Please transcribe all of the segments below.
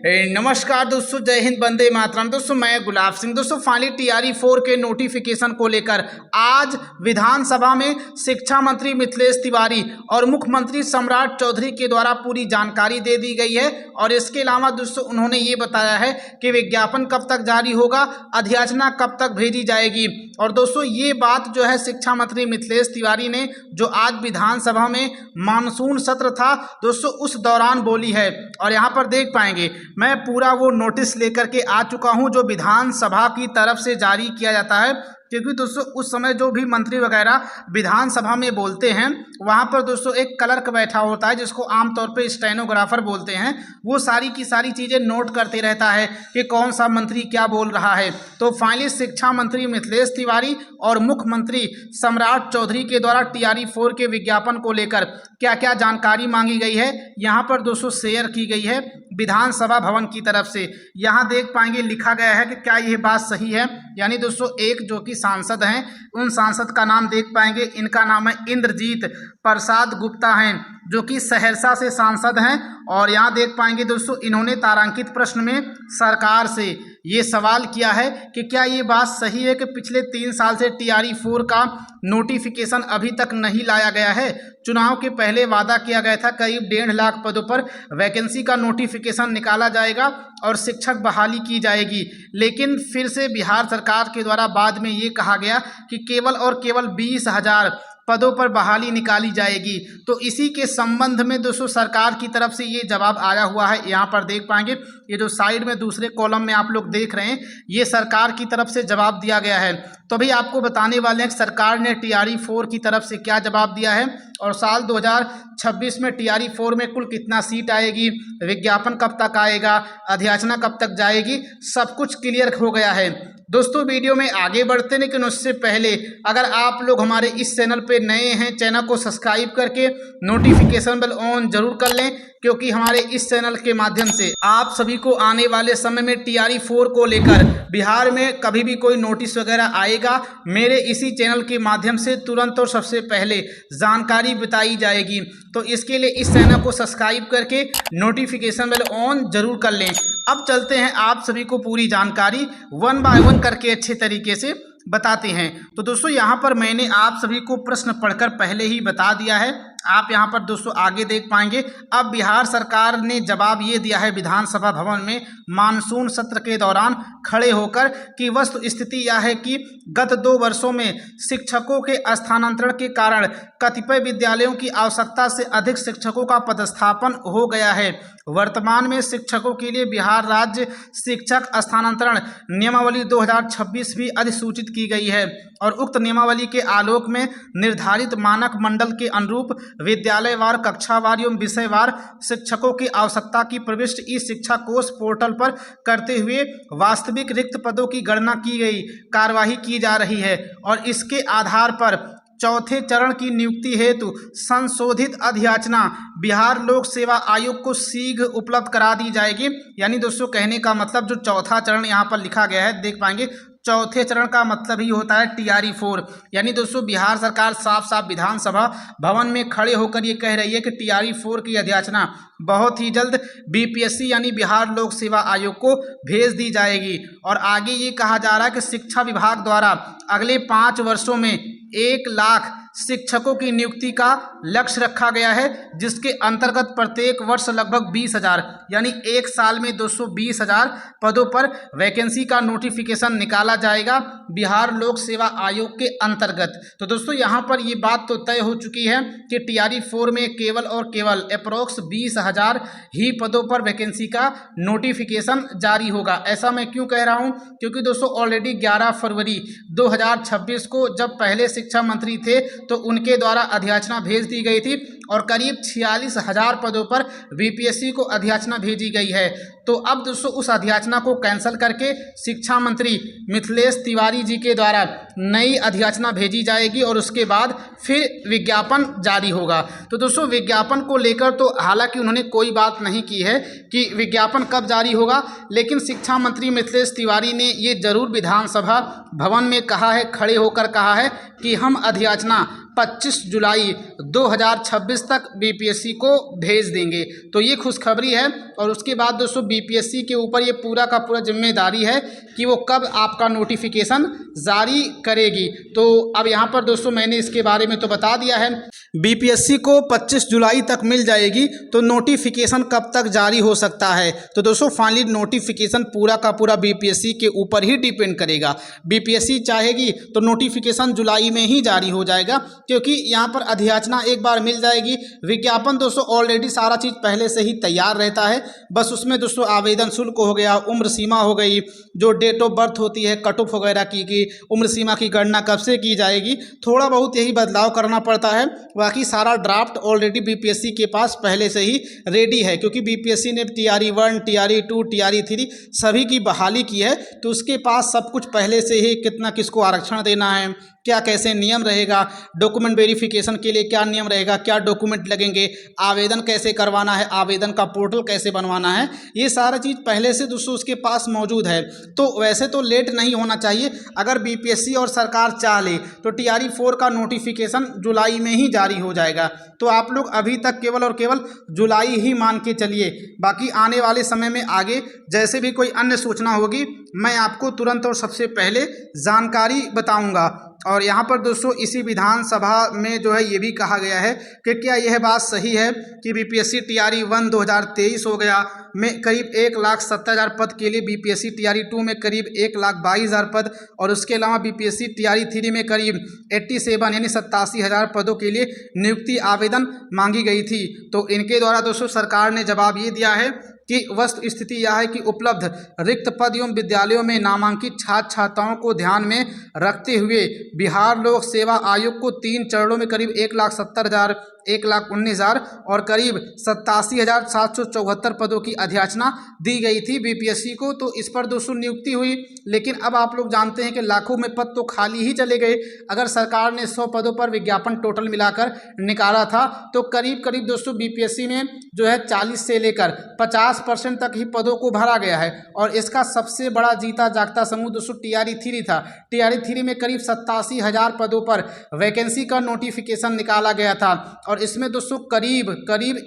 नमस्कार दोस्तों, जय हिंद, वंदे मातरम। दोस्तों मैं गुलाब सिंह। दोस्तों फाइनली टीआरई 4 के नोटिफिकेशन को लेकर आज विधानसभा में शिक्षा मंत्री मिथिलेश तिवारी और मुख्यमंत्री सम्राट चौधरी के द्वारा पूरी जानकारी दे दी गई है। और इसके अलावा दोस्तों उन्होंने ये बताया है कि विज्ञापन कब तक जारी होगा, अधिसूचना कब तक भेजी जाएगी। और दोस्तों ये बात जो है शिक्षा मंत्री मिथिलेश तिवारी ने जो आज विधानसभा में मानसून सत्र था दोस्तों उस दौरान बोली है। और यहाँ पर देख पाएंगे मैं पूरा वो नोटिस लेकर के आ चुका हूँ जो विधानसभा की तरफ से जारी किया जाता है, क्योंकि दोस्तों उस समय जो भी मंत्री वगैरह विधानसभा में बोलते हैं वहाँ पर दोस्तों एक क्लर्क बैठा होता है जिसको आमतौर पे स्टेनोग्राफर बोलते हैं। वो सारी की सारी चीज़ें नोट करते रहता है कि कौन सा मंत्री क्या बोल रहा है। तो फाइनली शिक्षा मंत्री मिथिलेश तिवारी और मुख्यमंत्री सम्राट चौधरी के द्वारा टीआरई 4 के विज्ञापन को लेकर क्या क्या जानकारी मांगी गई है यहाँ पर दोस्तों शेयर की गई है विधानसभा भवन की तरफ से। यहाँ देख पाएंगे लिखा गया है कि क्या यह बात सही है। यानी दोस्तों एक जो कि सांसद हैं उन सांसद का नाम देख पाएंगे, इनका नाम है इंद्रजीत प्रसाद गुप्ता हैं जो कि सहरसा से सांसद हैं। और यहाँ देख पाएंगे दोस्तों इन्होंने तारांकित प्रश्न में सरकार से ये सवाल किया है कि क्या ये बात सही है कि पिछले 3 साल से टीआरई 4 का नोटिफिकेशन अभी तक नहीं लाया गया है। चुनाव के पहले वादा किया गया था करीब 1.5 लाख पदों पर वैकेंसी का नोटिफिकेशन निकाला जाएगा और शिक्षक बहाली की जाएगी, लेकिन फिर से बिहार सरकार के द्वारा बाद में ये कहा गया कि केवल और केवल 20,000 पदों पर बहाली निकाली जाएगी। तो इसी के संबंध में दोस्तों सरकार की तरफ से ये जवाब आया हुआ है। यहाँ पर देख पाएंगे ये जो साइड में दूसरे कॉलम में आप लोग देख रहे हैं ये सरकार की तरफ से जवाब दिया गया है। तो अभी आपको बताने वाले हैं कि सरकार ने टीआरई 4 की तरफ से क्या जवाब दिया है और साल 2026 में टीआरई 4 में कुल कितना सीट आएगी, विज्ञापन कब तक आएगा, अधिसूचना कब तक जाएगी, सब कुछ क्लियर हो गया है। दोस्तों वीडियो में आगे बढ़ते लेकिन उससे पहले अगर आप लोग हमारे इस चैनल पे नए हैं, चैनल को सब्सक्राइब करके नोटिफिकेशन बेल ऑन जरूर कर लें, क्योंकि हमारे इस चैनल के माध्यम से आप सभी को आने वाले समय में टीआरई 4 को लेकर बिहार में कभी भी कोई नोटिस वगैरह आएगा मेरे इसी चैनल के माध्यम से तुरंत और सबसे पहले जानकारी बताई जाएगी। तो इसके लिए इस चैनल को सब्सक्राइब करके नोटिफिकेशन बेल ऑन जरूर कर लें। अब चलते हैं आप सभी को पूरी जानकारी 1 बाय 1 करके अच्छे तरीके से बताते हैं। तो दोस्तों यहाँ पर मैंने आप सभी को प्रश्न पढ़कर पहले ही बता दिया है, आप यहाँ पर दोस्तों आगे देख पाएंगे। अब बिहार सरकार ने जवाब ये दिया है विधानसभा भवन में मानसून सत्र के दौरान खड़े होकर कि वस्तु स्थिति यह है कि गत 2 वर्षों में शिक्षकों के स्थानांतरण के कारण कतिपय विद्यालयों की आवश्यकता से अधिक शिक्षकों का पदस्थापन हो गया है। वर्तमान में शिक्षकों के लिए बिहार राज्य शिक्षक स्थानांतरण नियमावली 2026 भी अधिसूचित की गई है और उक्त नियमावली के आलोक में निर्धारित मानक मंडल के अनुरूप विद्यालयवार, कक्षावार एवं विषयवार शिक्षकों की आवश्यकता की प्रविष्टि ई शिक्षा कोष पोर्टल पर करते हुए वास्तविक रिक्त पदों की गणना की गई कार्यवाही की जा रही है और इसके आधार पर चौथे चरण की नियुक्ति हेतु संशोधित अधिसूचना बिहार लोक सेवा आयोग को शीघ्र उपलब्ध करा दी जाएगी। यानी दोस्तों कहने का मतलब जो चौथा चरण यहाँ पर लिखा गया है देख पाएंगे, चौथे चरण का मतलब ही होता है टीआरई 4। यानी दोस्तों बिहार सरकार साफ साफ विधानसभा भवन में खड़े होकर ये कह रही है कि टीआरई 4 की अधिसूचना बहुत ही जल्द बीपीएससी यानी बिहार लोक सेवा आयोग को भेज दी जाएगी। और आगे ये कहा जा रहा है कि शिक्षा विभाग द्वारा अगले 5 वर्षों में 1 लाख शिक्षकों की नियुक्ति का लक्ष्य रखा गया है, जिसके अंतर्गत प्रत्येक वर्ष लगभग 20,000 यानी 1 साल में 220,000 पदों पर वैकेंसी का नोटिफिकेशन निकाला जाएगा बिहार लोक सेवा आयोग के अंतर्गत। तो दोस्तों यहाँ पर ये बात तो तय हो चुकी है कि टीआरई 4 में केवल और केवल अप्रोक्स 20,000 ही पदों पर वैकेंसी का नोटिफिकेशन जारी होगा। ऐसा मैं क्यों कह रहा हूँ, क्योंकि दोस्तों ऑलरेडी 11 फरवरी 2026 को जब पहले शिक्षा मंत्री थे तो उनके द्वारा अधिसूचना भेज दी गई थी और करीब 46,000 पदों पर बीपीएससी को अधिसूचना भेजी गई है। तो अब दोस्तों उस अधिसूचना को कैंसिल करके शिक्षा मंत्री मिथिलेश तिवारी जी के द्वारा नई अधिसूचना भेजी जाएगी और उसके बाद फिर विज्ञापन जारी होगा। तो दोस्तों विज्ञापन को लेकर तो हालांकि उन्होंने कोई बात नहीं की है कि विज्ञापन कब जारी होगा, लेकिन शिक्षा मंत्री मिथिलेश तिवारी ने ये जरूर विधानसभा भवन में कहा है, खड़े होकर कहा है कि हम अधिसूचना 25 जुलाई 2026 तक बीपीएससी को भेज देंगे। तो ये खुशखबरी है। और उसके बाद दोस्तों बीपीएससी के ऊपर ये पूरा का पूरा जिम्मेदारी है कि वो कब आपका नोटिफिकेशन जारी करेगी। तो अब यहाँ पर दोस्तों मैंने इसके बारे में तो बता दिया है, बीपीएससी को 25 जुलाई तक मिल जाएगी। तो नोटिफिकेशन कब तक जारी हो सकता है, तो दोस्तों फाइनली नोटिफिकेशन पूरा का पूरा बीपीएससी के ऊपर ही डिपेंड करेगा। बीपीएससी चाहेगी तो नोटिफिकेशन जुलाई में ही जारी हो जाएगा, क्योंकि यहाँ पर अधियाचना एक बार मिल जाएगी। विज्ञापन दोस्तों ऑलरेडी सारा चीज़ पहले से ही तैयार रहता है, बस उसमें दोस्तों आवेदन शुल्क हो गया, उम्र सीमा हो गई, जो डेट ऑफ बर्थ होती है, कट ऑफ वगैरह की उम्र सीमा की गणना कब से की जाएगी, थोड़ा बहुत यही बदलाव करना पड़ता है। बाकी सारा ड्राफ्ट ऑलरेडी बीपीएससी के पास पहले से ही रेडी है, क्योंकि बीपीएससी ने टीआरई 1, टीआरई 2, टीआरई 3 सभी की बहाली की है। तो उसके पास सब कुछ पहले से ही, कितना किसको आरक्षण देना है, क्या कैसे नियम रहेगा, डॉक्यूमेंट वेरिफिकेशन के लिए क्या नियम रहेगा, क्या डॉक्यूमेंट लगेंगे, आवेदन कैसे करवाना है, आवेदन का पोर्टल कैसे बनवाना है, ये सारा चीज़ पहले से दोस्तों उसके पास मौजूद है। तो वैसे तो लेट नहीं होना चाहिए। अगर बीपीएससी और सरकार चाह ले तो टीआरई 4 का नोटिफिकेशन जुलाई में ही जारी हो जाएगा। तो आप लोग अभी तक केवल और केवल जुलाई ही मान के चलिए। बाकी आने वाले समय में आगे जैसे भी कोई अन्य सूचना होगी मैं आपको तुरंत और सबसे पहले जानकारी बताऊंगा। और यहाँ पर दोस्तों इसी विधानसभा में जो है ये भी कहा गया है कि क्या यह बात सही है कि बीपीएससी टीआरई 1 2023 हो गया में करीब 1,70,000 पद के लिए, बीपीएससी टीआरई 2 में करीब 1,22,000 पद, और उसके अलावा बीपीएससी टीआरई 3 में करीब 87 यानी 87,000 पदों के लिए नियुक्ति आवेदन मांगी गई थी। तो इनके द्वारा दोस्तों सरकार ने जवाब ये दिया है कि वस्तु स्थिति यह है कि उपलब्ध रिक्त पद एवं विद्यालयों में नामांकित छात्र छात्राओं को ध्यान में रखते हुए बिहार लोक सेवा आयोग को 3 चरणों में करीब 1,70,000, 1,19,000 और करीब 87,774 पदों की अधियाचना दी गई थी बीपीएससी को। तो इस पर दोस्तों नियुक्ति हुई, लेकिन अब आप लोग जानते हैं कि लाखों में पद तो खाली ही चले गए। अगर सरकार ने 100 पदों पर विज्ञापन टोटल मिलाकर निकाला था तो करीब करीब दोस्तों बीपीएससी में जो है 40 से लेकर 50% तक ही पदों को भरा गया है। और इसका सबसे बड़ा जीता जागता समूह दोस्तों टीआरई 3 था। टीआरई 3 में करीब 87,000 पदों पर वैकेंसी का नोटिफिकेशन निकाला गया था, और इसमें दोस्तों करीब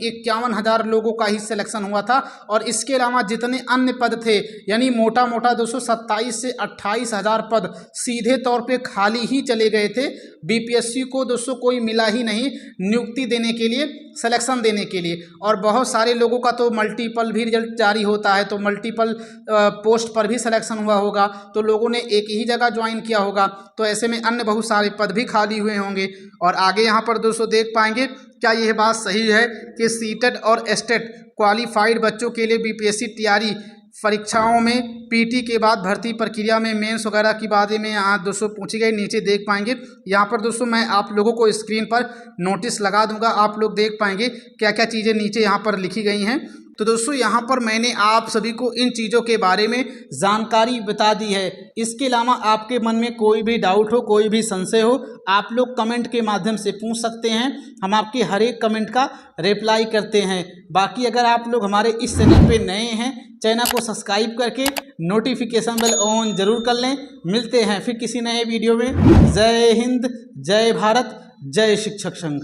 51,000 लोगों का ही सिलेक्शन हुआ था। और इसके अलावा जितने अन्य पद थे, यानी मोटा मोटा दोस्तों 27 से 28,000 पद सीधे तौर पे खाली ही चले गए थे। बीपीएससी को दोस्तों कोई मिला ही नहीं नियुक्ति देने के लिए, सिलेक्शन देने के लिए। और बहुत सारे लोगों का तो मल्टीपल भी रिजल्ट जारी होता है, तो मल्टीपल पोस्ट पर भी सिलेक्शन हुआ होगा, तो लोगों ने एक ही जगह ज्वाइन किया होगा। तो ऐसे में अन्य बहुत सारे पद भी खाली हुए होंगे। और आगे यहाँ पर दोस्तों देख पाएंगे क्या यह बात सही है कि सीटेट और एस्टेट क्वालिफाइड बच्चों के लिए बीपीएससी टीआरई परीक्षाओं में पीटी के बाद भर्ती प्रक्रिया में मेंस वगैरह की बातें में यहाँ दोस्तों पूछी गई। नीचे देख पाएंगे यहाँ पर दोस्तों मैं आप लोगों को स्क्रीन पर नोटिस लगा दूंगा, आप लोग देख पाएंगे क्या क्या चीज़ें नीचे यहाँ पर लिखी गई हैं। तो दोस्तों यहाँ पर मैंने आप सभी को इन चीज़ों के बारे में जानकारी बता दी है। इसके अलावा आपके मन में कोई भी डाउट हो, कोई भी संशय हो, आप लोग कमेंट के माध्यम से पूछ सकते हैं। हम आपके हर एक कमेंट का रिप्लाई करते हैं। बाकी अगर आप लोग हमारे इस चैनल पे नए हैं, चैनल को सब्सक्राइब करके नोटिफिकेशन बेल ऑन जरूर कर लें। मिलते हैं फिर किसी नए वीडियो में। जय हिंद, जय भारत, जय शिक्षक संघ।